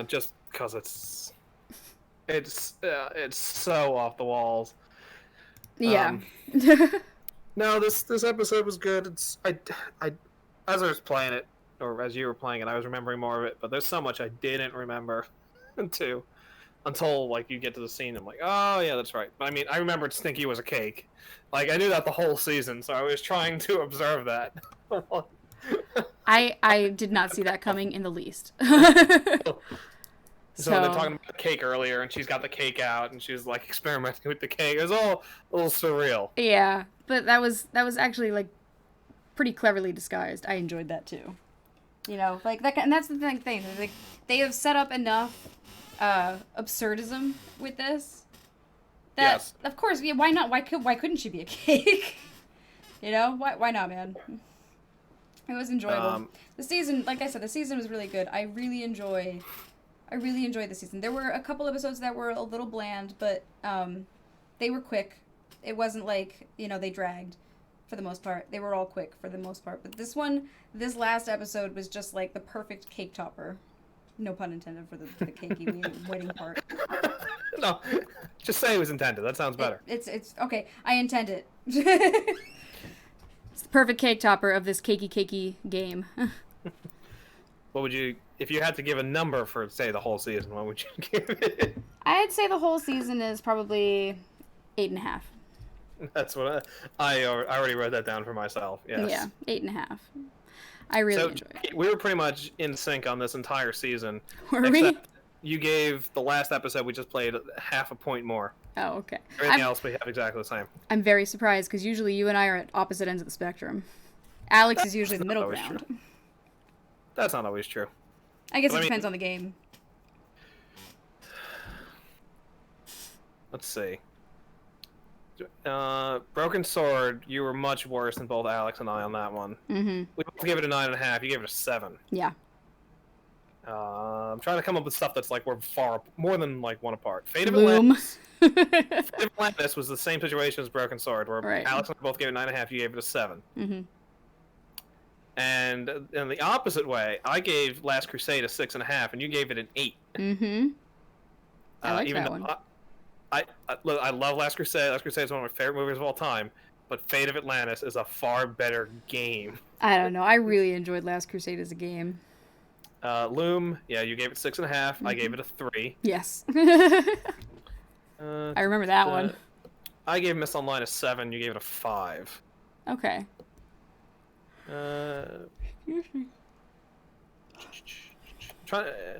just because it's so off the walls. Yeah. No, this episode was good. I as I was playing it, or as you were playing it, I was remembering more of it. But there's so much I didn't remember, too, until like you get to the scene. I'm like, oh yeah, that's right. But I mean, I remembered Stinky was a cake. Like I knew that the whole season, so I was trying to observe that. I did not see that coming in the least. So when they're talking about cake earlier, and she's got the cake out, and she's like experimenting with the cake. It was all a little surreal. Yeah, but that was actually like pretty cleverly disguised. I enjoyed that too. You know, like that, and that's the thing. Like they have set up enough absurdism with this that, Yes. of course, yeah, why not? Why couldn't she be a cake? You know, why not, man? It was enjoyable. The season, like I said, the season was really good. I really enjoyed the season. There were a couple episodes that were a little bland, but they were quick. It wasn't like, you know, they dragged for the most part. They were all quick for the most part. But this last episode was just like the perfect cake topper. No pun intended for the cakey wedding part. No, just say it was intended. That sounds better. It's okay. I intend it. It's the perfect cake topper of this cakey game. What would you, if you had to give a number for, say, the whole season, what would you give it? I'd say the whole season is probably 8.5. That's what I already wrote that down for myself. Yes. Yeah, 8.5. I really enjoyed it. We were pretty much in sync on this entire season. Were we? You gave the last episode we just played half a point more. Oh, okay. Everything else we have exactly the same. I'm very surprised because usually you and I are at opposite ends of the spectrum. Alex is usually the middle ground. True. That's not always true. I guess it depends on the game. Let's see. Broken Sword, you were much worse than both Alex and I on that one. Mm-hmm. We both gave it a 9.5. You gave it a 7. Yeah. I'm trying to come up with stuff that's like we're far more than like one apart. Fate of Loom. Atlantis was the same situation as Broken Sword, where Alex and I both gave it 9.5. You gave it a 7. Mm-hmm. And in the opposite way, I gave Last Crusade a 6.5, and you gave it an 8. Mm-hmm. I like even that one. I love Last Crusade. Last Crusade is one of my favorite movies of all time. But Fate of Atlantis is a far better game. I don't know. I really enjoyed Last Crusade as a game. Loom, yeah, you gave it 6.5. Mm-hmm. I gave it a 3. Yes. I remember that one. I gave Miss Online a 7. You gave it a 5. Okay.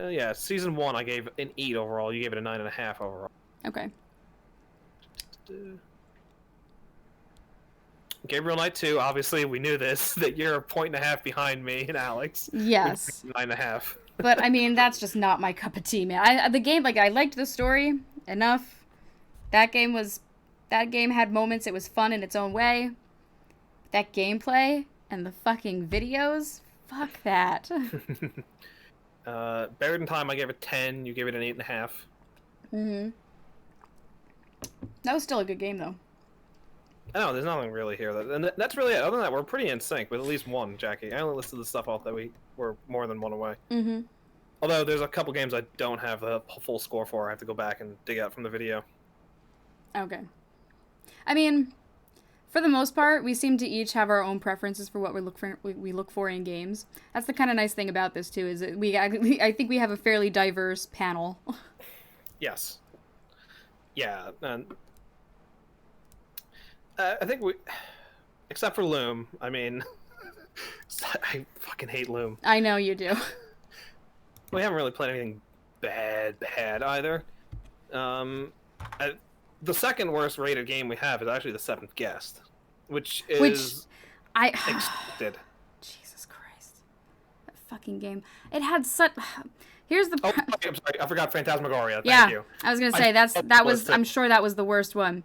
Yeah, season 1 I gave an 8 overall. You gave it a 9.5 overall. Okay. Gabriel Knight 2, obviously we knew this, that you're a 1.5 behind me and Alex. Yes. 9.5. But I mean, that's just not my cup of tea, man. The game, like, I liked the story enough. That game had moments. It was fun in its own way. That gameplay and the fucking videos, fuck that. Buried in Time, I gave it 10. You gave it an 8.5. Mm-hmm. That was still a good game, though. No, there's nothing really here. And that's really it. Other than that, we're pretty in sync with at least one, Jackie. I only listed the stuff off that we were more than one away. Mm-hmm. Although there's a couple games I don't have the full score for. I have to go back and dig out from the video. Okay. I mean, for the most part, we seem to each have our own preferences for what we look for in games. That's the kind of nice thing about this too, is that I think we have a fairly diverse panel. Yes. Yeah. I think we, except for Loom. I mean, I fucking hate Loom. I know you do. We haven't really played anything bad either. The second worst rated game we have is actually The Seventh Guest, which expected. Jesus Christ, that fucking game! It had such. Here's the. Oh, I'm sorry. I forgot Phantasmagoria. Yeah, Thank you. I was gonna say that was. I'm sure that was the worst one.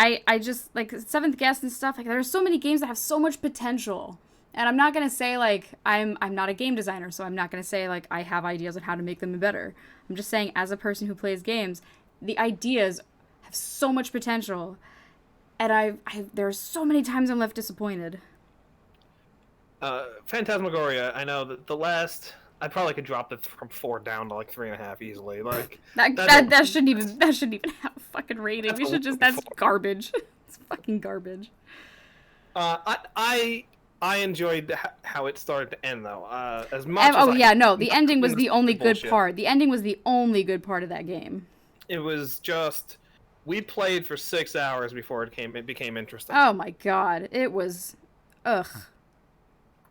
I just like Seventh Guest and stuff. Like there's so many games that have so much potential. And I'm not gonna say like I'm not a game designer, so I'm not gonna say like I have ideas on how to make them better. I'm just saying as a person who plays games, the ideas have so much potential, and there are so many times I'm left disappointed. Phantasmagoria. I know that the last I probably could drop it from 4 down to like 3.5 easily. Like That shouldn't even have a fucking rating. We should just that's 4. garbage. It's fucking garbage. I enjoyed how it started to end though. As much as the ending was the only good part. The ending was the only good part of that game. It was just we played for 6 hours before it became interesting. Oh my god, it was, ugh.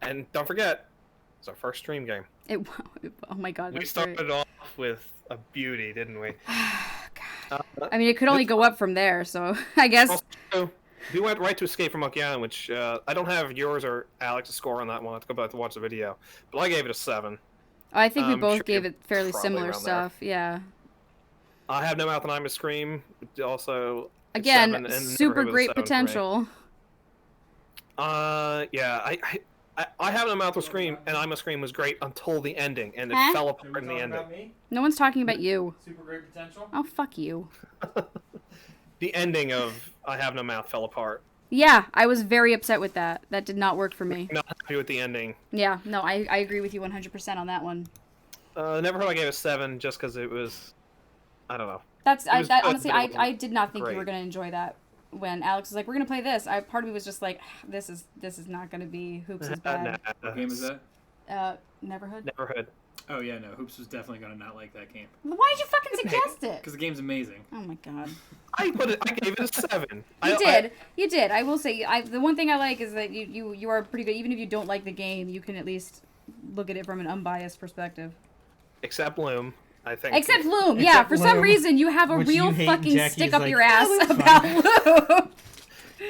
And don't forget, it's our first stream game. Oh my god. We started off with a beauty, didn't we? God. I mean, it could only go up from there, so I guess. Also, we went right to Escape from Monkey Island, which I don't have yours or Alex's score on that one. I have to go back to watch the video, but I gave it a 7. I think we both gave it fairly similar stuff. There. Yeah. I Have No Mouth and I Must Scream. Also, again, 7, super great potential. Yeah, I Have No Mouth Will Scream and I Must Scream was great until the ending, and it fell apart in the ending. No one's talking about you. Super great potential. Oh, fuck you. The ending of I Have No Mouth fell apart. Yeah, I was very upset with that. That did not work for me. Not happy with the ending. Yeah, no, I agree with you 100% on that one. Never Heard I gave a 7 just because it was, I don't know. Honestly, I did not think you were gonna enjoy that. When Alex was like, "We're gonna play this," part of me was just like, "This is not gonna be Hoops is bad." What game is that? Neverhood. Neverhood. Oh yeah, no. Hoops was definitely gonna not like that game. Why did you fucking suggest it? Because the game's amazing. Oh my god. I gave it a 7. You did. I will say, the one thing I like is that you are pretty good. Even if you don't like the game, you can at least look at it from an unbiased perspective. Except Loom, I think. Except Loom, yeah. For some reason, you have a real fucking stick up your ass about Loom.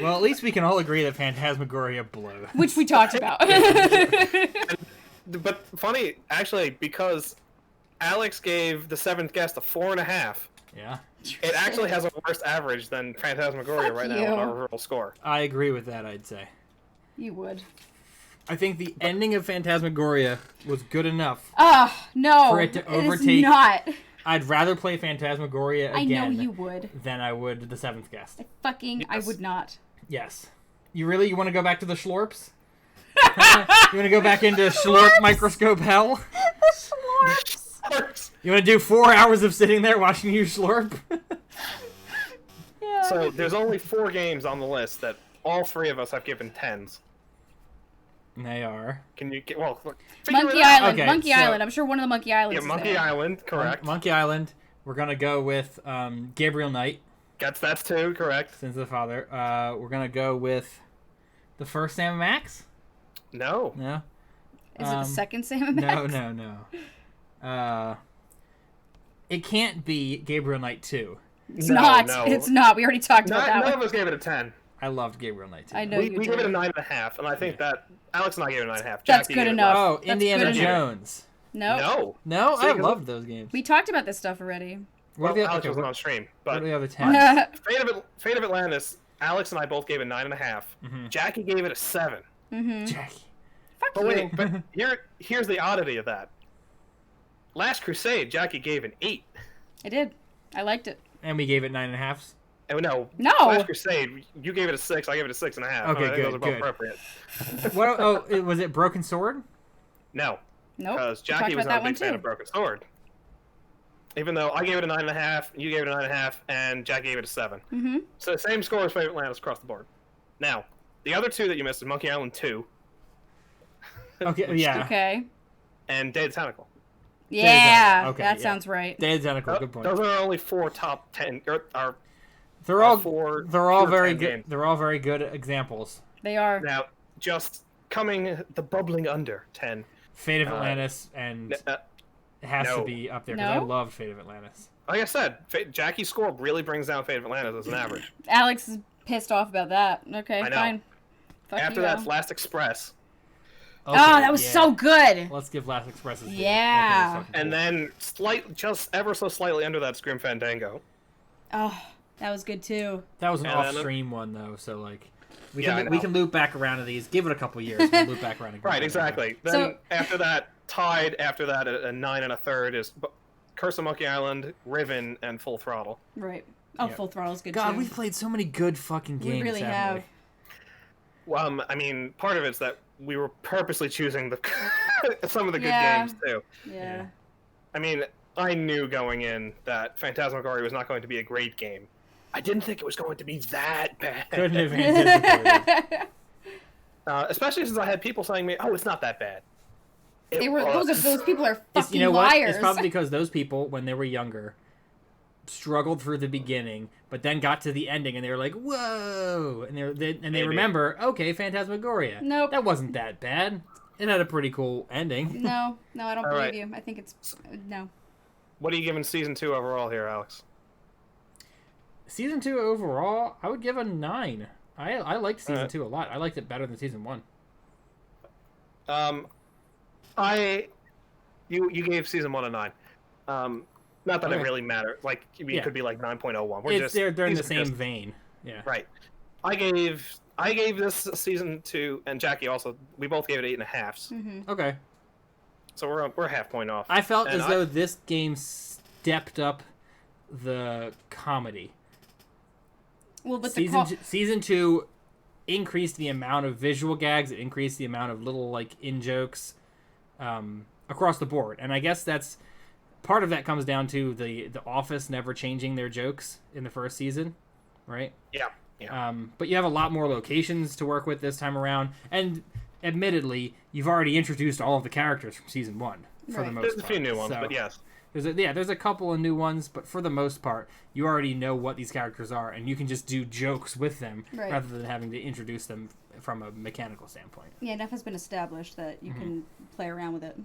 Well, at least we can all agree that Phantasmagoria blew. Which we talked about. But funny, actually, because Alex gave the 7th guest a 4.5. Yeah. It actually has a worse average than Phantasmagoria right now on our overall score. I agree with that, I'd say. You would. I think the ending of Phantasmagoria was good enough. No. For it to overtake. It is not. I'd rather play Phantasmagoria again. I know you would. Than I would the 7th guest. I would not. Yes. You want to go back to the Schlorps? You want to go back into Schlorp microscope hell? The Schlorps. You want to do 4 hours of sitting there watching you Schlorp? Yeah. So there's only 4 games on the list that all 3 of us have given 10s. They are. Can you get Monkey Island? Okay, Monkey Island. I'm sure one of the Monkey Islands. Yeah, Monkey Island, correct. Monkey Island. We're gonna go with Gabriel Knight. That's 2, correct. Sins of the Father. We're gonna go with the first Sam and Max. No. No. Is it the second Sam and Max? No. It can't be Gabriel Knight 2. It's not. No. It's not. We already talked about that. None of us gave it a 10. I loved Gabriel Knight 2. I know we gave it a 9.5, and I think that Alex and I gave it a 9.5. That's good enough. Oh, Indiana Jones. No. No, I loved those games. We talked about this stuff already. Alex wasn't on stream, but what are the other 10? Fate of Atlantis. Alex and I both gave it 9.5. Mm-hmm. Jackie gave it a 7. Mm-hmm. Jackie. Fuck you. But here's the oddity of that. Last Crusade, Jackie gave an 8. I did. I liked it. And we gave it 9.5s. No. No. Last Crusade, you gave it a 6. I gave it a 6.5. Okay, I think those are both appropriate. Was it Broken Sword? No. Nope. Because Jackie was not a big fan of Broken Sword. Even though I gave it a 9.5, you gave it a 9.5, and Jack gave it a 7. Mm-hmm. So the same score as Fate of Atlantis across the board. Now, the other 2 that you missed is Monkey Island 2. Okay, yeah. Okay. And Day of the Tentacle. Yeah, okay, that sounds right. Day of the Tentacle, good point. Those are only 4 top 10. They're all very good. Games. They're all very good examples. They are. Now, just coming the bubbling under 10. Fate of Atlantis and it has to be up there because I love Fate of Atlantis. Like I said, Jackie's score really brings down Fate of Atlantis as an average. Alex is pissed off about that. Okay, I know. fine. Fuck After that's Last Express. Okay, that was so good. Let's give Last Express a yeah. And then just ever so slightly under that, Grim Fandango. Oh, that was good too. That was an off-stream one though, so like we can loop back around to these. Give it a couple years, we'll loop back around again. Right, exactly. Then after that, tied after that, a 9 1/3 is Curse of Monkey Island, Riven, and Full Throttle. Right. Oh, Full Throttle is good too. God, we've played so many good fucking games. We really have. Well, I mean, part of it's that we were purposely choosing the some of the good Yeah. games too. Yeah. I mean, I knew going in that Phantasmagoria was not going to be a great game. I didn't think it was going to be that bad. Couldn't have anticipated. Especially since I had people saying to me, "Oh, it's not that bad." It Those people are fucking You know what? liars. It's probably because those people, when they were younger, struggled through the beginning, but then got to the ending and they were like, "Whoa!" And they Maybe. remember, okay, Phantasmagoria. Nope. That wasn't that bad. It had a pretty cool ending. No, I don't All believe right. you. I think it's no. What are you giving season 2 overall here, Alex? Season 2 overall, I would give a 9. I liked season Alright. 2 a lot. I liked it better than season 1. You gave season 1 a 9. Not that it Okay. really mattered. Like, it Yeah. could be like 9.01. They're in the these are same just- vein. Yeah. Right. I gave this season 2, and Jackie also. We both gave it 8.5. Mm-hmm. Okay. So we're a half point off. I felt And as though this game stepped up the comedy. Well, but Season 2 increased the amount of visual gags. It increased the amount of little like in jokes across the board, and I guess that's part of that comes down to the Office never changing their jokes in the first season, right? Yeah. But you have a lot more locations to work with this time around, and admittedly, you've already introduced all of the characters from season 1 for the Right. most There's part. a few new ones, So but yes. there's a couple of new ones, but for the most part, you already know what these characters are, and you can just do jokes with them Right. rather than having to introduce them from a mechanical standpoint. yeah, enough has been established that you can play around with it.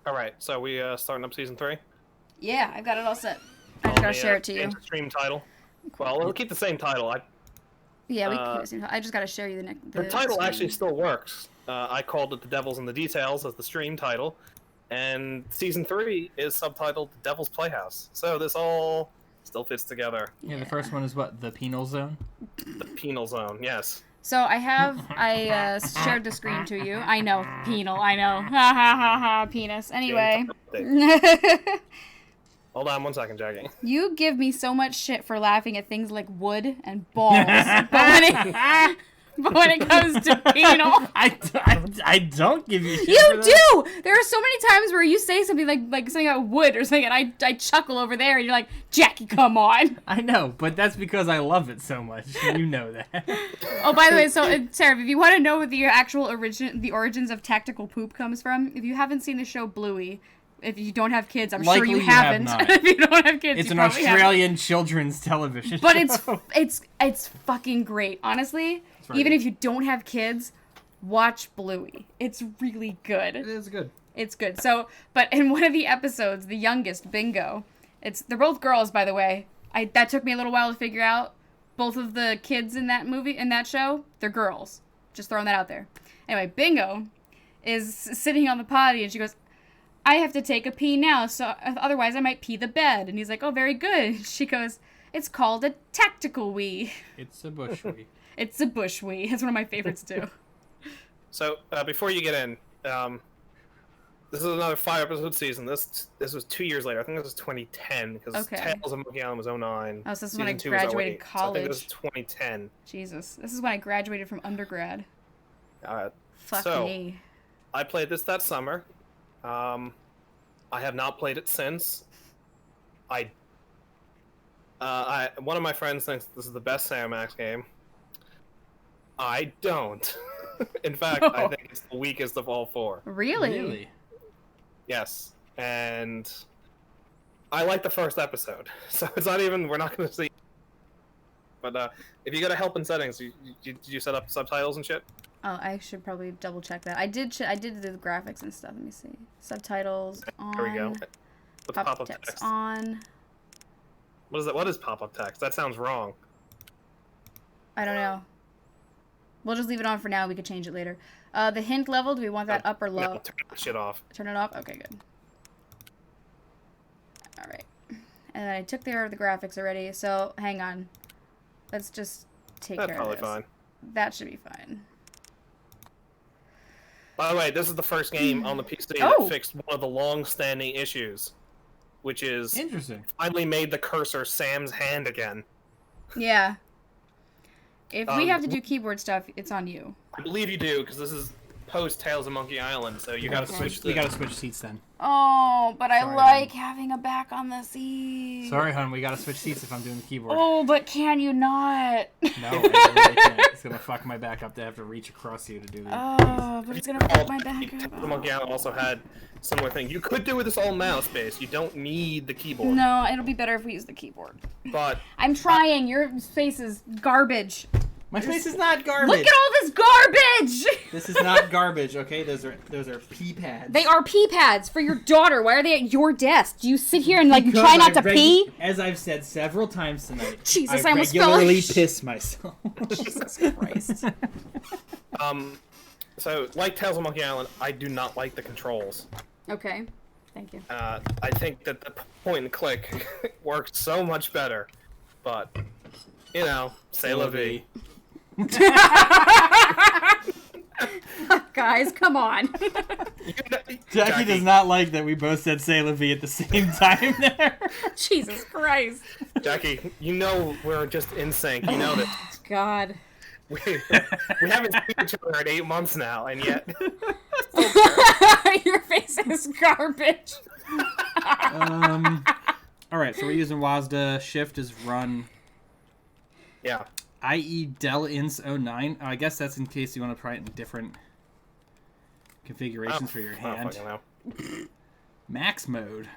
All right. So we starting up season 3. Yeah, I've got it all set. I just gotta share it to you. Stream title. Well, we'll keep the same title. Yeah, uh, I just gotta share you The title screen. actually still works. I called it "The Devil's in the Details" as the stream title, and season 3 is subtitled "The Devil's Playhouse." So this all still fits together. Yeah, the first one is what? The Penal Zone? The Penal Zone, yes. So I shared the screen to you. I know, penal. I know. Ha ha ha ha. Penis. Anyway. Hold on 1 second, Jackie. You give me so much shit for laughing at things like wood and balls, but when it comes to penal, I don't give you shit for you that. do. There are so many times where you say something like something about wood or something, and I chuckle over there, and you're like, Jackie, come on. I know, but that's because I love it so much. You know that. Oh, by the way, so Sarah, if you want to know what the actual the origins of tactical poop comes from, if you haven't seen the show Bluey. If you don't have kids, I'm Likely sure you you have haven't. not. If you don't have kids, It's you an probably haven't. Australian children's television But show. it's fucking great. Honestly, very even good. if you don't have kids, watch Bluey. It's really good. It is good. It's good. So, but in one of the episodes, the youngest, Bingo, they're both girls, by the way. That took me a little while to figure out. Both of the kids in that show, they're girls. Just throwing that out there. Anyway, Bingo is sitting on the potty, and she goes, I have to take a pee now, so otherwise I might pee the bed. And he's like, oh, very good. She goes, it's called a tactical wee. It's a bush wee. It's a bush wee. That's one of my favorites, too. So before you get in, this is another 5-episode season. This was 2 years later. I think this was 2010 because Okay. Tales of Monkey Island was 09. Oh, so this is when I Season 2 was graduated 08. So I think college. this is 2010. Jesus. This is when I graduated from undergrad. Fuck So, me. I played this that summer. I have not played it since. One of my friends thinks this is the best Sam Max game. I don't. In fact, I think it's the weakest of all 4. Really? Yes, and I like the first episode, so it's not even. We're not going to see. But if you go to help in settings, did you set up subtitles and shit? Oh, I should probably double check that. I did the graphics and stuff. Let me see. Subtitles on. There we go. What's Pop-up text on. What is that? What is pop-up text? That sounds wrong. I don't know. We'll just leave it on for now. We could change it later. The hint level, do we want that up or low? No, turn that shit off. Turn it off? Okay, good. Alright. And then I took care of the graphics already, so hang on. Let's just take That's care of probably this. fine. That should be fine. By the way, this is the first game on the PC Oh. that fixed one of the long-standing issues, which is Interesting. finally made the cursor Sam's hand again. Yeah. If we Um, have to do keyboard stuff, it's on you. I believe you do, because this is post Tales of Monkey Island, so you gotta switch. We gotta switch seats then. Oh, but I Sorry, like having a back on the seat. Sorry, hon. We gotta switch seats if I'm doing the keyboard. Oh, but can you not? No, I really can't. It's gonna fuck my back up to have to reach across you to do that. Oh, but it's gonna fuck my back Tales up. of Monkey Island also had similar thing. You could do it with this all mouse base. You don't need the keyboard. No, it'll be better if we use the keyboard. But I'm trying. Your face is garbage. My face is not garbage. Look at all this garbage! This is not garbage, okay? Those are pee pads. They are pee pads for your daughter. Why are they at your desk? Do you sit here and like try not to pee? As I've said several times tonight, Jesus, I I almost fell. regularly piss myself. Jesus Christ. so like Tales of Monkey Island, I do not like the controls. Okay, thank you. I think that the point and click works so much better, but you know, c'est la vie. Guys, come on. Jackie does not like that we both said "say la vie" at the same time there. Jesus Christ. Jackie, you know we're just in sync. You know that God. we haven't seen each other in 8 months now, and yet. Your face is garbage. All right, so we're using WASDA. Shift is run. Yeah. IE Dell Ins 09. I guess that's in case you want to try it in different configurations for your hand. I don't fucking know. Max mode.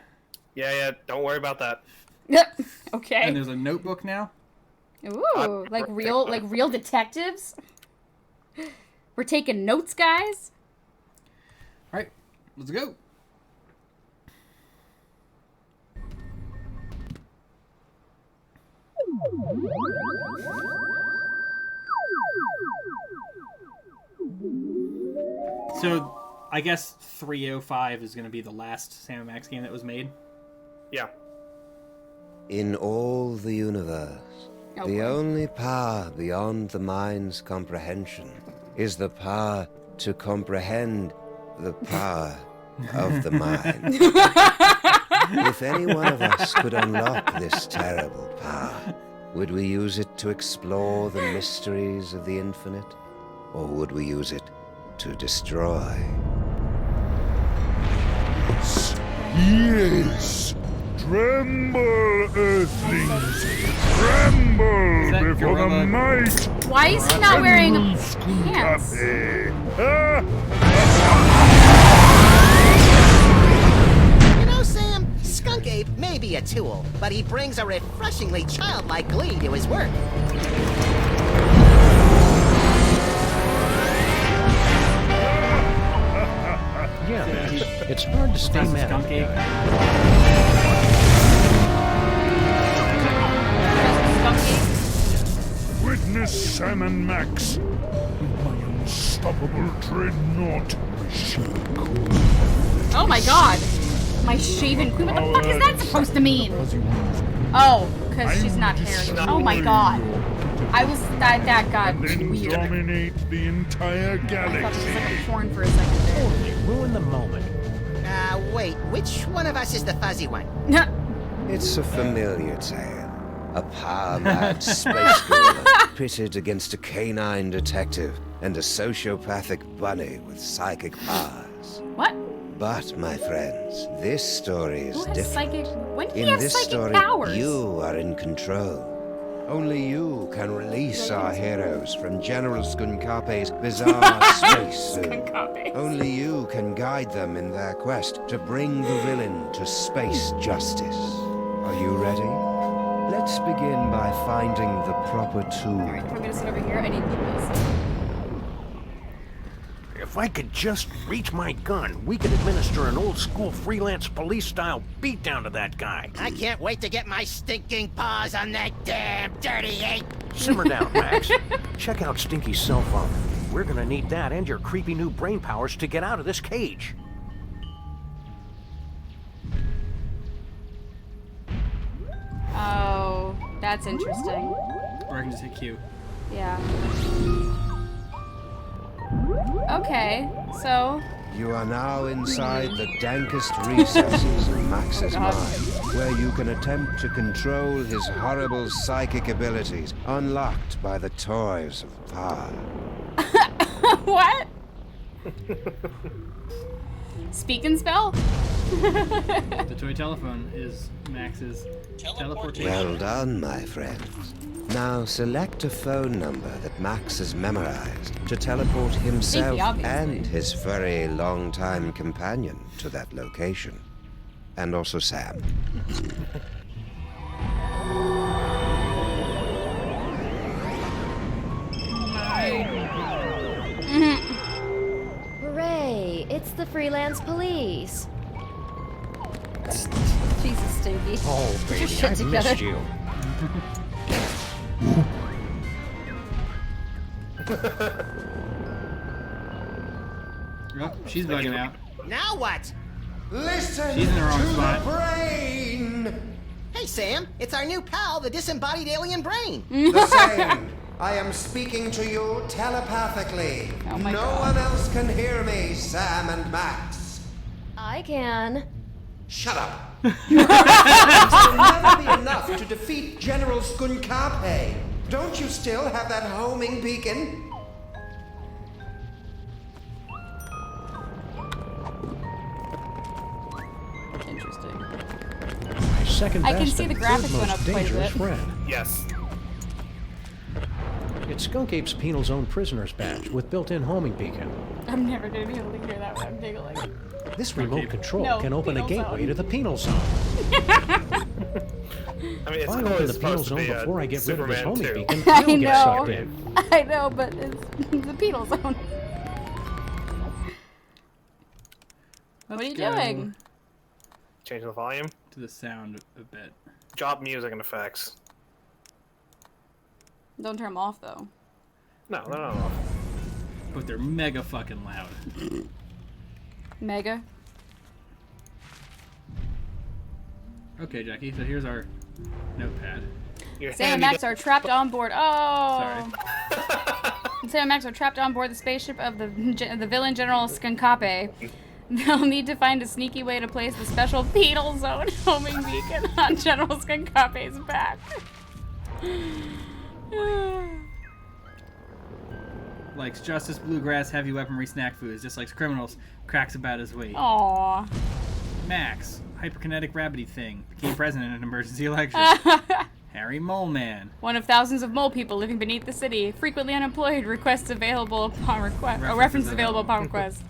Yeah. Don't worry about that. Okay. And there's a notebook now. Ooh, like real detectives. We're taking notes, guys. All right, let's go. So, I guess 305 is going to be the last Sam & Max game that was made. Yeah. In all the universe, the only power beyond the mind's comprehension is the power to comprehend the power of the mind. If any one of us could unlock this terrible power, would we use it to explore the mysteries of the infinite, or would we use it to destroy? Yes! Tremble, Earthlings! Tremble before the might! Why is he not wearing Penal pants? You know, Sam, Skunk Ape may be a tool, but he brings a refreshingly childlike glee to his work. Yeah, man. It's hard to stay mad. Skunk Ape. Witness Sam & Max, my unstoppable dreadnought, machine. Oh my god. My shaven queen. What the fuck is that supposed to mean? Oh, because she's not hairy. Oh my god. That got And then weird. dominate the entire I thought it was galaxy. like a porn for a second there. Ruin the moment. Wait, which one of us is the fuzzy one? It's a familiar tale. A power-mad space gorilla pitted against a canine detective and a sociopathic bunny with psychic powers. What? But, my friends, this story is Who has different. psychic? When did he In have this psychic story, powers? you are in control. Only you can release our heroes from General Skunkape's bizarre space zoo. Only you can guide them in their quest to bring the villain to space justice. Are you ready? Let's begin by finding the proper tool. Alright, if I'm gonna sit over here, I need this. If I could just reach my gun, we could administer an old-school freelance police-style beatdown to that guy. I can't wait to get my stinking paws on that damn dirty ape. Simmer down, Max. Check out Stinky's cell phone. We're gonna need that and your creepy new brain powers to get out of this cage. Oh, that's interesting. Or I can just hit Q. Yeah. Okay, so You are now inside the dankest recesses of Max's mind, where you can attempt to control his horrible psychic abilities, unlocked by the toys of power. what? Speak and spell. The toy telephone is Max's teleportation. Well done, my friends. Now select a phone number that Max has memorized to teleport himself obviously. and his furry long-time companion to that location. And also Sam. Hooray! It's the freelance police. Jesus, Stinky. Oh, Get your baby, shit I've together. missed you. Oh, she's bugging out. Now what? Listen She's in the wrong spot. brain! Hey, Sam, it's our new pal, the disembodied alien brain. The same. I am speaking to you telepathically. Oh my no God. one else can hear me, Sam and Max. I can. Shut up. Your will never be enough to defeat General Skunkape. Don't you still have that homing beacon? Interesting. My second I can best see and the graphics third went most up quite a dangerous bit. friend. Yes. It's Skunk Ape's Penal Zone prisoner's badge with built-in homing beacon. I'm never gonna be able to hear that when I'm giggling. This remote control No, can open a Penal gateway Zone. to the Penal Zone. I mean, If it's I open always the Penal supposed to Zone be before I get rid of this Superman homing 2. beacon, I I'll get sucked know. in. I know, but it's the penal zone. What are you doing? Change the volume. To the sound a bit. Drop music and effects. Don't turn them off though. No, they're not off. But they're mega fucking loud. Mega. Okay, Jackie, so here's our notepad. Your Sam and handy Max are trapped on board. Oh. Sorry. Sam and Max are trapped on board the spaceship of the villain General Skunkape. They'll need to find a sneaky way to place the special Penal Zone homing beacon on General Skunkape's back. Likes justice, bluegrass, heavy weaponry, snack foods. Dislikes criminals. Cracks about his weight. Aww. Max, hyperkinetic rabbity thing. Became president in an emergency election. Harry Mole Man. One of thousands of mole people living beneath the city. Frequently unemployed. Requests available upon request. References available upon request.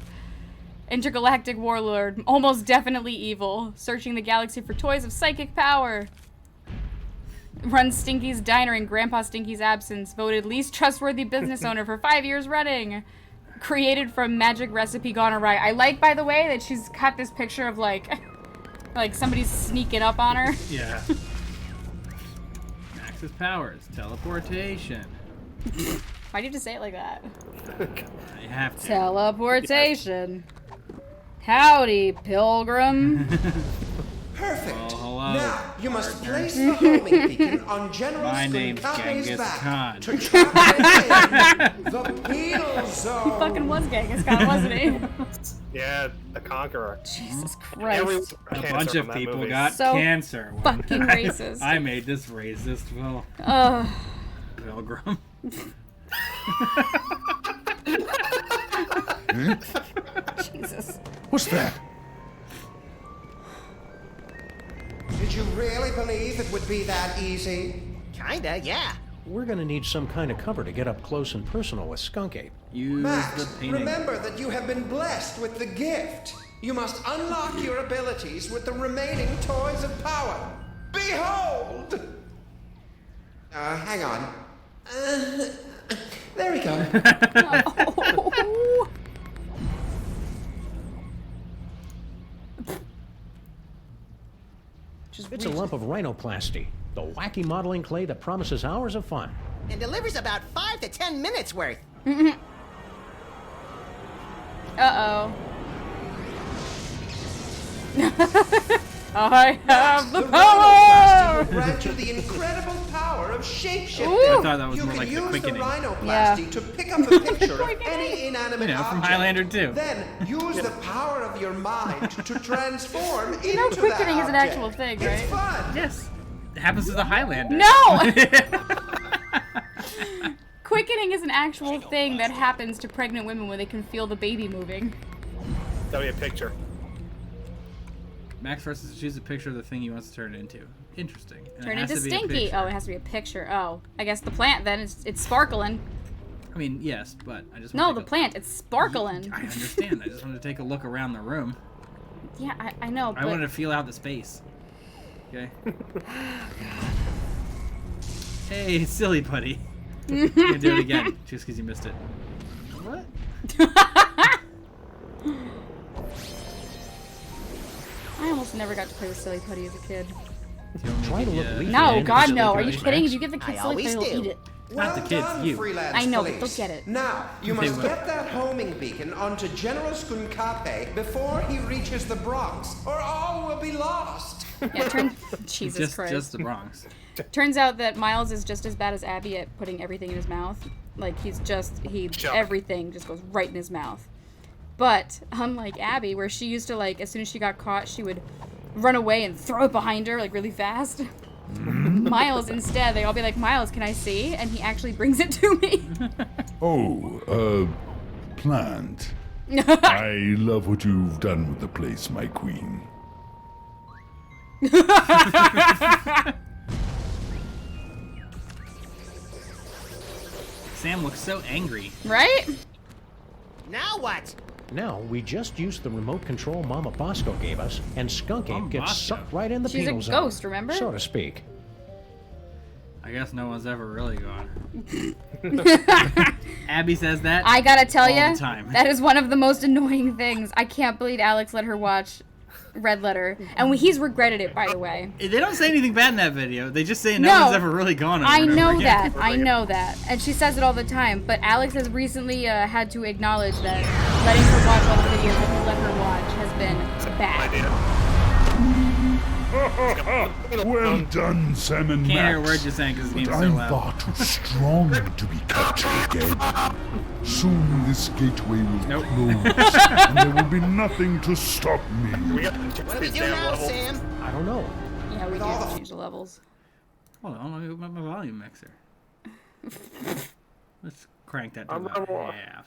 Intergalactic warlord. Almost definitely evil. Searching the galaxy for toys of psychic power. Runs Stinky's Diner in Grandpa Stinky's absence. Voted least trustworthy business owner for 5 years running. Created from magic recipe gone awry. I like, by the way, that she's cut this picture of like somebody's sneaking up on her. Yeah. Max's powers. Teleportation. Why do you have to say it like that? I have to. Teleportation. Howdy, pilgrim. Perfect. Well, hello, Now, you must partner. place the homing beacon on General My name's Skunkape's Genghis back Khan. to trap him in the Penal Zone. He fucking was Genghis Khan, wasn't he? Yeah, the Conqueror. Jesus Every Christ. A cancer bunch from of that people movie. got So cancer. fucking racist. I made this racist Ugh. pilgrim. Jesus. What's that? Did you really believe it would be that easy? Kinda, yeah. We're gonna need some kind of cover to get up close and personal with Skunk Ape. Use Max, the painting. remember that you have been blessed with the gift. You must unlock your abilities with the remaining toys of power. Behold! Hang on. There we go. Oh. Just It's a lump of rhinoplasty, the wacky modeling clay that promises hours of fun. And delivers about 5 to 10 minutes worth. Uh-oh. I have the Rhinoplasty power! will grant you the incredible power of shapeshifting. Ooh. I thought that was You more can like the use the quickening. rhinoplasty to pick up a picture of any inanimate You know, from object. Highlander 2. Then use the power of your mind to transform into You know that quickening is an object. actual thing, It's right? fun. Yes. It happens to the Highlander. No! Quickening is an actual thing that happens to pregnant women when they can feel the baby moving. That'll be a picture. Max first has to choose a picture of the thing he wants to turn it into. Interesting. And Turn it has into to be a Stinky. picture. Oh, it has to be a picture. Oh, I guess the plant then it's sparkling. I mean, yes, but I just No, want the to plant, it's sparkling. I understand. I just wanted to take a look around the room. Yeah, I know, but... I wanted to feel out the space. Okay. Hey, silly putty. You're gonna do it again, just because you missed it. What? I almost never got to play with Silly Putty as a kid. Try to look leafy. No, and God, silly no. Are you putty, kidding? Max. If you give the kid I Silly Putty, always he'll eat do. it. Not the kids, you. Freelance I know, but police. they'll get it. Now, you They must will. get that homing beacon onto General Skunkape before he reaches the Bronx, or all will be lost. Yeah, Jesus Christ. Just the Bronx. Turns out that Miles is just as bad as Abby at putting everything in his mouth. Like, everything just goes right in his mouth. But, unlike Abby, where she used to, like, as soon as she got caught, she would run away and throw it behind her, like, really fast. Miles, instead, they all be like, Miles, can I see? And he actually brings it to me. Oh, plant. I love what you've done with the place, my queen. Sam looks so angry. Right? Now what? Now, we just used the remote control Mama Bosco gave us, and Skunk Ape Mama gets Bosco? sucked right in the She's a penal zone. ghost, remember? So to speak. I guess no one's ever really gone. Abby says that. I gotta tell all you, the time. that is one of the most annoying things. I can't believe Alex let her watch Red Letter. And he's regretted it, by the way. They don't say anything bad in that video. They just say no, No. one's ever really gone. Over I and over know again. that. I know that. And she says it all the time. But Alex has recently had to acknowledge that letting her watch all the videos that he let her watch has been bad. Well done, Sam and Can't hear a Max. word you're saying because the But game's so I'm loud. far too strong to be captured again. Soon this gateway will Nope. close, and there will be nothing to stop me. We got What do we do now, Sam? I don't know. Yeah, we do have to change the levels. Hold on, let me open up my volume mixer. Let's crank that to I'm about on- half.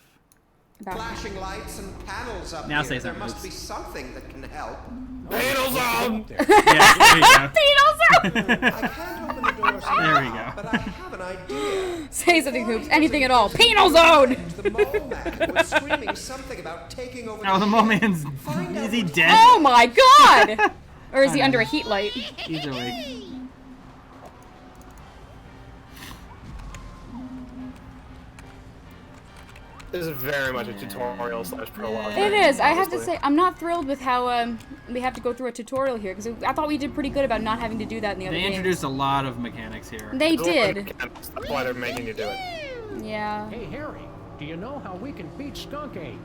Flashing lights and panels up Now here. say There something, must Luke. be something that can help. Penal Zone! Yeah, there you go. I can't open the doors now, There we go. but I have an idea. Say something, Hoops. Anything at all. Penal Zone! The mole man was screaming something about taking over Oh, the ship. mole man's. Find out Is he what- dead? Oh my god! Or is he under a heat light? He's awake. This is very much a tutorial / prologue. It is. I have to honestly. say, I'm not thrilled with how we have to go through a tutorial here, because I thought we did pretty good about not having to do that in the other They games. introduced a lot of mechanics here. They It's a little did. mechanics, That's why they're making you do it. Yeah. Hey, Harry, do you know how we can beat Skunk Ape?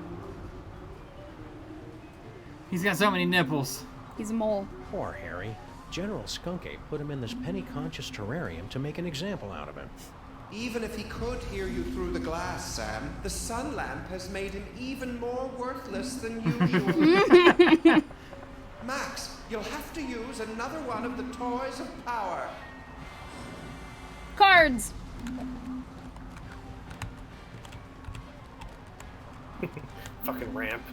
He's got so many nipples. He's a mole. Poor Harry. General Skunk Ape put him in this penny-conscious terrarium to make an example out of him. Even if he could hear you through the glass, Sam, the sun lamp has made him even more worthless than usual. Max, you'll have to use another one of the toys of power. Cards! Fucking ramp.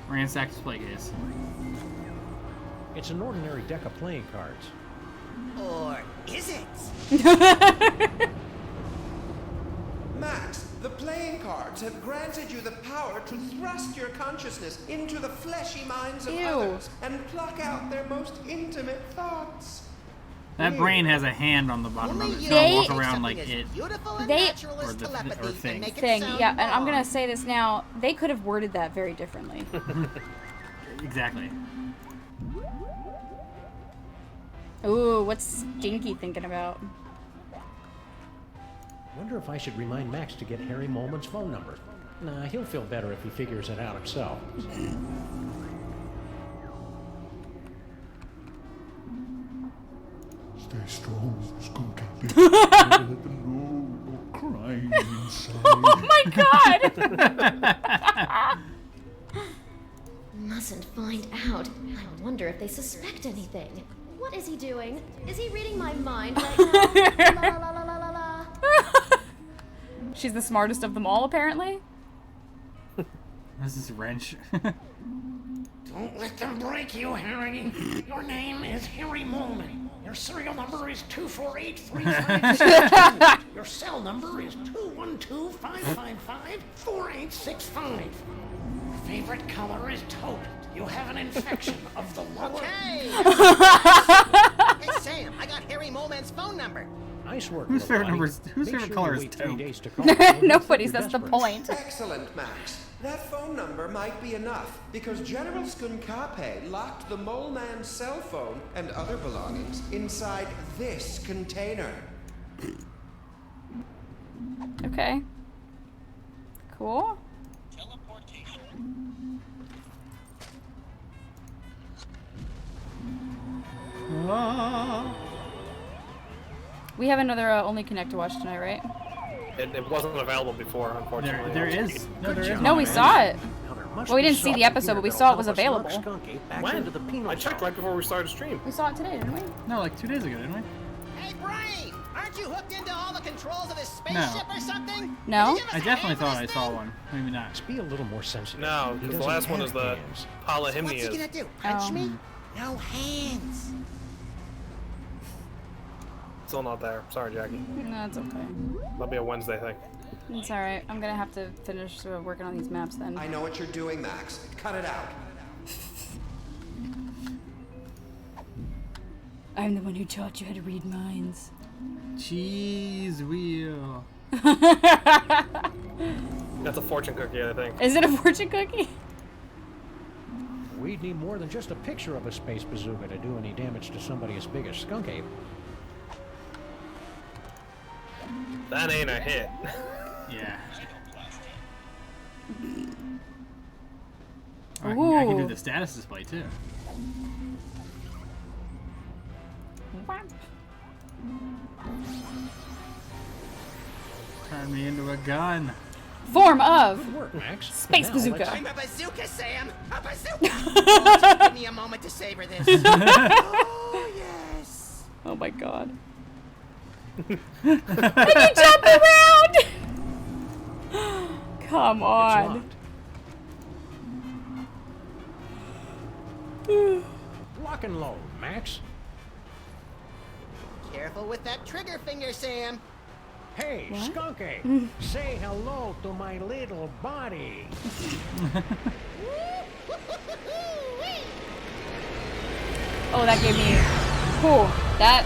Ransack display case. It's an ordinary deck of playing cards. Or is it? Max, the playing cards have granted you the power to thrust your consciousness into the fleshy minds of Ew. others and pluck out their most intimate thoughts. That brain has a hand on the bottom Only of it. you So I'll can walk take around something like as it. beautiful and They- natural as or the- telepathy or and thing. make it Thing. sound Yeah, and I'm wrong. gonna say this now. They could have worded that very differently. Exactly. Ooh, what's Stinky thinking about? Wonder if I should remind Max to get Harry Molman's phone number. Nah, he'll feel better if he figures it out himself. Stay strong, Skunk Ape. Never let them know you're crying inside. Oh my god! Mustn't find out. I wonder if they suspect anything. What is he doing? Is he reading my mind right now? La la la la la la. She's the smartest of them all, apparently. This is wrench. Don't let them break you, Harry. Your name is Harry Molman. Your serial number is 2483562. Your cell number is 212-555-4865. Your favorite color is taupe. You have an infection of the lower... Hey! Hey, Sam, I got Harry Molman's phone number. Nice work. Whose favorite Lottie. number is- whose Make favorite sure color you is wait 3 taupe? days to call. Don't get Nobody's, super that's the desperate. point. Excellent, Max. That phone number might be enough, because General Skunkape locked the Mole Man's cell phone and other belongings inside this container. Okay. Cool. We have another Only Connect to watch tonight, right? It wasn't available before, unfortunately. There is. No, there is. No, we saw it. Now, there must Well, we be didn't see the something episode, here but we that'll saw it help was us knock available. Skunk Ape back When? into the penal I checked zone. right before we started stream. We saw it today, didn't we? No, like 2 days ago, didn't we? Hey, Brain! Aren't you hooked into all the controls of this No. spaceship or something? No? Can you give us I a definitely hand thought for I this saw thing? one. Maybe not. Let's be a little more sensitive. No, He because the doesn't last one have is the hands. What's he Palahimnias. gonna do? Punch Oh. me? No hands. Still not there. Sorry, Jackie. No, it's okay. That'll be a Wednesday thing. It's alright. I'm gonna have to finish working on these maps then. I know what you're doing, Max. Cut it out. I'm the one who taught you how to read minds. Cheese wheel. That's a fortune cookie, I think. Is it a fortune cookie? We'd need more than just a picture of a space bazooka to do any damage to somebody as big as Skunk Ape. That ain't a hit. Yeah. Oh, I can do Ooh. the status display too. Turn me into a gun. Form of Good work, Max. Space Now bazooka. I'm a bazooka, Sam! A bazooka! Oh, just give me a moment to savor this. Oh, yes. Oh my god. Can you jump around? Come It's on. locked. Lock and load, Max. Careful with that trigger finger, Sam. Hey, What? Skunk Ape, say hello to my little body. Oh, that gave me. Whew, that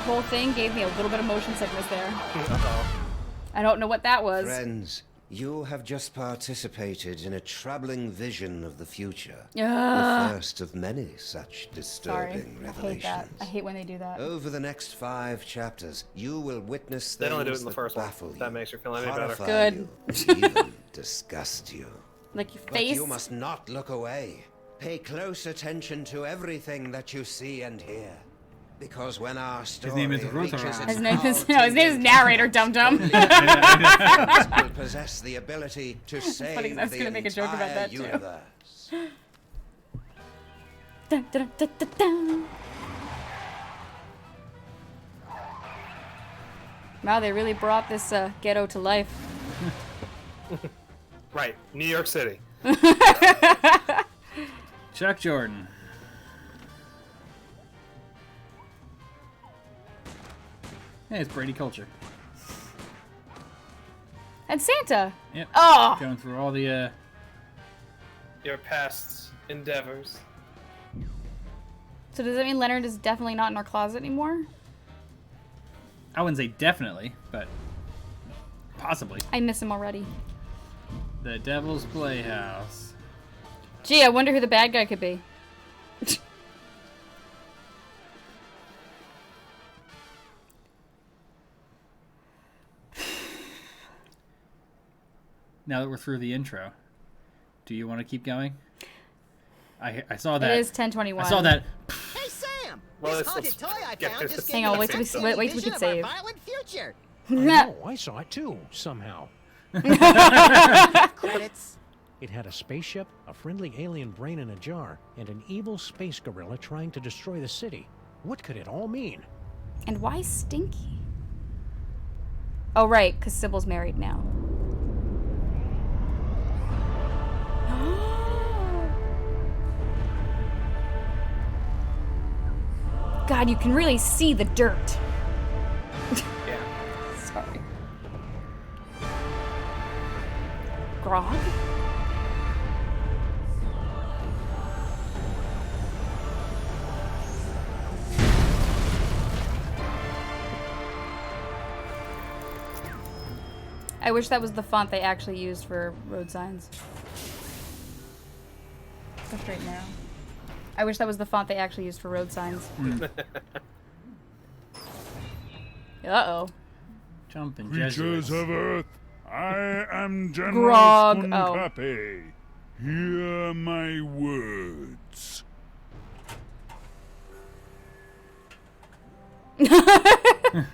whole thing gave me a little bit of motion sickness there. I don't know what that was. Friends, you have just participated in a troubling vision of the future. The Ugh. first of many such Sorry. disturbing I hate revelations. that. I hate when they do that. Over the next 5 chapters, you will witness They only do it things in the that first one. baffle If that you, makes you feel any better. horrify Good. you, even disgust you. Like your But face. you must not look away. Pay close attention to everything that you see and hear. Because when our story name is reaches Rotharan. its His name is no. His name is narrator. Dum Dum. will possess the ability to save funny 'cause I was the gonna make a joke about entire that, too. universe. Dun, dun, dun, dun, dun. Wow, they really brought this ghetto to life. Right, New York City. Chuck Jordan. Hey, it's Brady Culture. And Santa. Yep. Oh, Going through all the Your past endeavors. so does that mean Leonard is definitely not in our closet anymore? I wouldn't say definitely, but possibly. I miss him already. The Devil's Playhouse. Gee, I wonder who the bad guy could be. Now that we're through the intro, do you want to keep going? I saw that. It is 10:21. I saw that. Hey, Sam! Well, this let's haunted toy I get found this- just Hang gave on, me wait a till we- fascinating wait till we vision can of our save. violent future. No, I saw it too, somehow. Credits. It had a spaceship, a friendly alien brain in a jar, and an evil space gorilla trying to destroy the city. What could it all mean? And why Stinky? Oh, right, because Sybil's married now. God, you can really see the dirt. Yeah. Sorry. Grog? I wish that was the font they actually used for road signs. Go straight and narrow. I wish that was the font they actually used for road signs. Uh-oh. Jumping Creatures Jesuits. of Earth, I am General Grog. Skunkape. Hear my words. I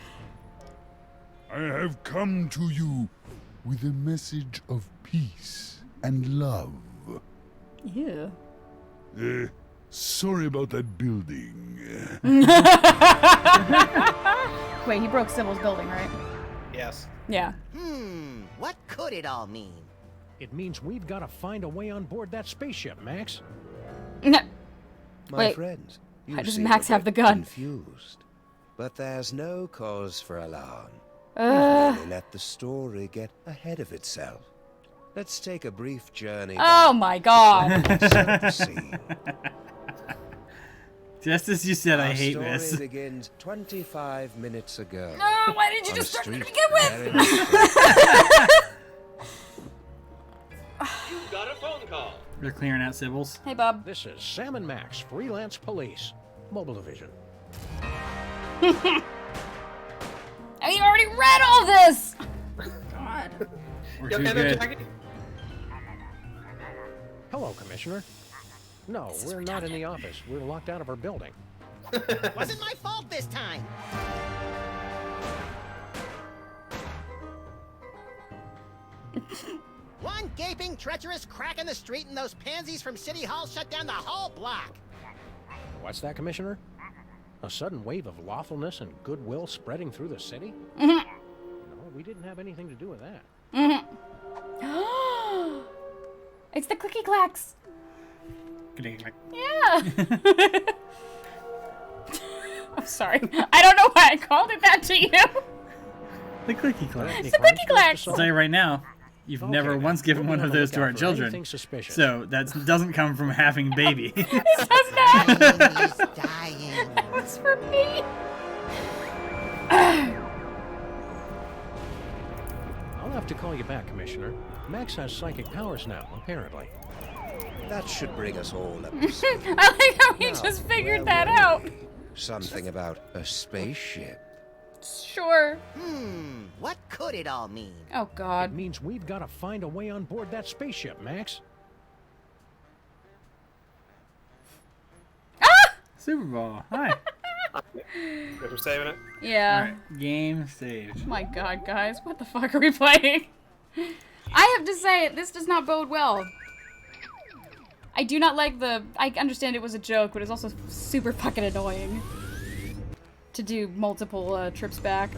have come to you with a message of peace and love. Ew. Sorry about that building. Wait, he broke Sybil's building, right? Yes. Yeah. What could it all mean? It means we've got to find a way on board that spaceship, Max. My Wait, friends, you how does seem Max a have bit the gun? Confused. But there's no cause for alarm. Ugh. Really let the story get ahead of itself. Let's take a brief journey Oh my god. to set the scene. Just as you said, I Our hate story this. begins 25 minutes ago. No, why didn't you on just a start it to street begin with? very You got a phone call. They're clearing out Sybil's. Hey, Bob. This is Sam and Max, freelance police, mobile division. Oh, you already read all this! God. We're Yo, too and then good. Jackie- Hello, Commissioner. No, we're not in the office. We're locked out of our building. Wasn't my fault this time. One gaping, treacherous crack in the street and those pansies from City Hall shut down the whole block. What's that, Commissioner? A sudden wave of lawfulness and goodwill spreading through the city? No, we didn't have anything to do with that. It's the clicky clacks. Click-click. Yeah. I'm sorry. I don't know why I called it that to you. The clicky clack. It's the clicky clacks. I'll tell you right now, you've Okay, never then. once given We'll one be of on the those to lookout our for children. anything suspicious. So that doesn't come from having baby. It does not. He's dying. It's for me. I'll have to call you back, Commissioner. Max has psychic powers now, apparently. That should bring us all up to speed. I like how he Now, just figured where that were out. we? Something about a spaceship. Sure. What could it all mean? Oh, It God. means we've got to find a way on board that spaceship, Max. Super Bowl. Hi. Guys are saving it. Yeah. Alright, game saved. My God, guys. What the fuck are we playing? I have to say, this does not bode well. I do not like the... I understand it was a joke, but it's also super fucking annoying to do multiple trips back.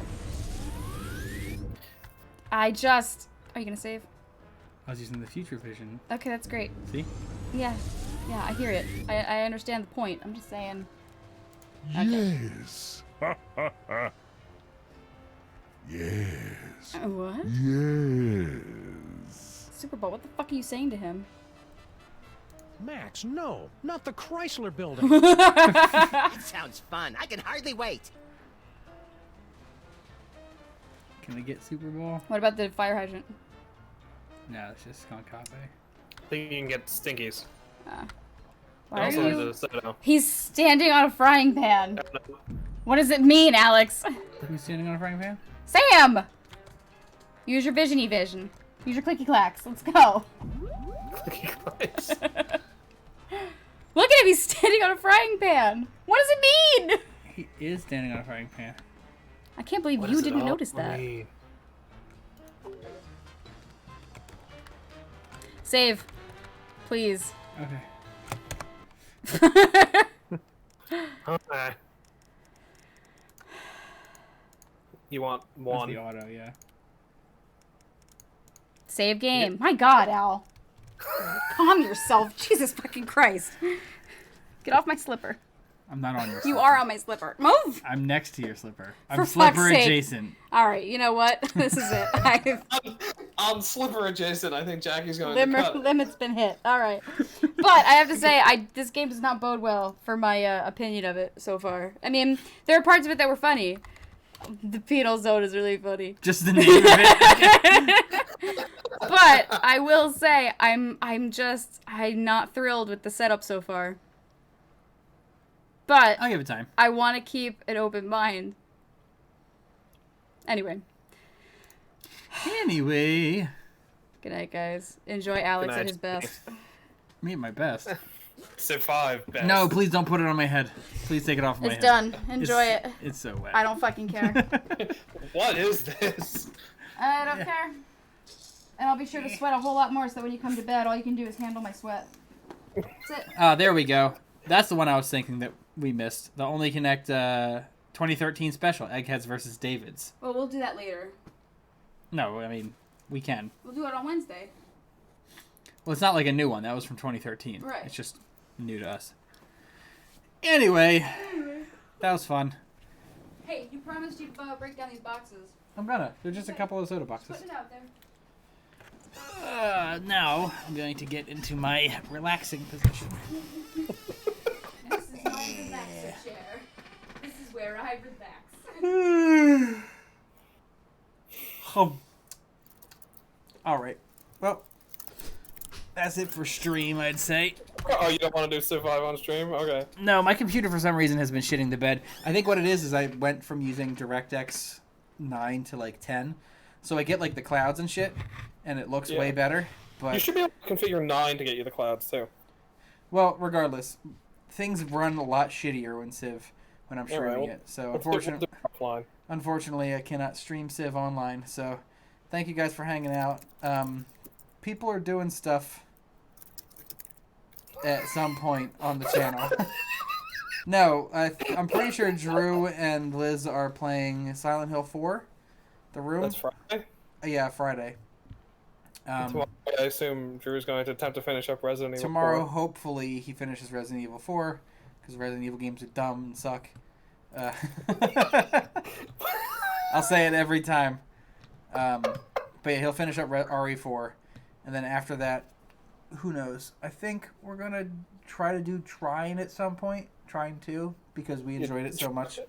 I just... Are you gonna save? I was using the future vision. Okay, that's great. See? Yeah. Yeah, I hear it. I understand the point. I'm just saying. Yes. Yes. What? Yes. Super Bowl, what the fuck are you saying to him? Max, no, not the Chrysler building. That sounds fun. I can hardly wait. Can we get Super Bowl? What about the fire hydrant? No, it's just Skunkape. I think you can get Stinkies. Why are Also you... the Soto. He's standing on a frying pan. What does it mean, Alex? Who's standing on a frying pan? Sam! Use your vision-y vision. Use your clicky clacks. Let's go. Look at him, he's standing on a frying pan. What does it mean? He is standing on a frying pan. I can't believe What you does it didn't all notice that. mean? Save. Please. Okay. Okay. You want That's one? the auto, yeah. Save game. My God, Al. Calm yourself. Jesus fucking Christ. Get off my slipper. I'm not on your slipper. You are on my slipper. Move! I'm next to your slipper. I'm For slipper fuck's sake. adjacent. All right, you know what? This is it. On slipper adjacent, I think Jackie's going to cut it. Limit's been hit. All right. But I have to say, this game does not bode well for my opinion of it so far. I mean, there are parts of it that were funny. The Penal Zone is really funny. Just the name of it. But I will say, I'm not thrilled with the setup so far. But I'll give it time. I want to keep an open mind. Anyway. Anyway. Good night, guys. Enjoy Alex Good at night. his best. Me at my best. Civ 5 best. No, please don't put it on my head. Please take it off my head. It's done. Enjoy it. It's so wet. I don't fucking care. What is this? I don't care. And I'll be sure to sweat a whole lot more so that when you come to bed, all you can do is handle my sweat. That's it. There we go. That's the one I was thinking that we missed. The Only Connect 2013 special, Eggheads versus Davids. Well, we'll do that later. No, I mean, we can. We'll do it on Wednesday. Well, it's not like a new one. That was from 2013. Right. It's just new to us. Anyway, that was fun. Hey, you promised you'd break down these boxes. I'm gonna. They're just a couple of soda boxes. Put it out there. Now, I'm going to get into my relaxing position. This is my relaxer chair. This is where I relax. Alright. Well, that's it for stream, I'd say. Oh, you don't want to do Civ 5 on stream? Okay. No, my computer for some reason has been shitting the bed. I think what it is I went from using DirectX 9 to like 10. So I get like the clouds and shit, and it looks way better. But you should be able to configure 9 to get you the clouds too. well, regardless, things run a lot shittier when I'm streaming it. So unfortunately, I cannot stream Civ online. So thank you guys for hanging out. People are doing stuff at some point on the channel. No, I'm pretty sure Drew and Liz are playing Silent Hill 4. The Room. That's Friday? Yeah, Friday. Tomorrow, I assume Drew's going to attempt to finish up Resident Evil 4. Tomorrow, hopefully, he finishes Resident Evil 4, because Resident Evil games are dumb and suck. I'll say it every time. But yeah, he'll finish up RE4, and then after that, who knows? I think we're going to try to do Trine at some point. Trine 2, because we enjoyed it so much.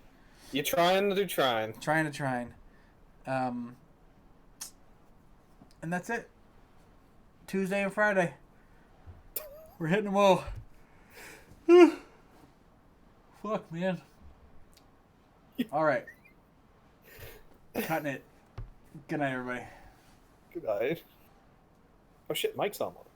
You trying to do Trine. Trying to Trine. And that's it. Tuesday and Friday. We're hitting them all. Fuck, man. Alright. Cutting it. Good night, everybody. Good night. Oh shit, Mike's almost.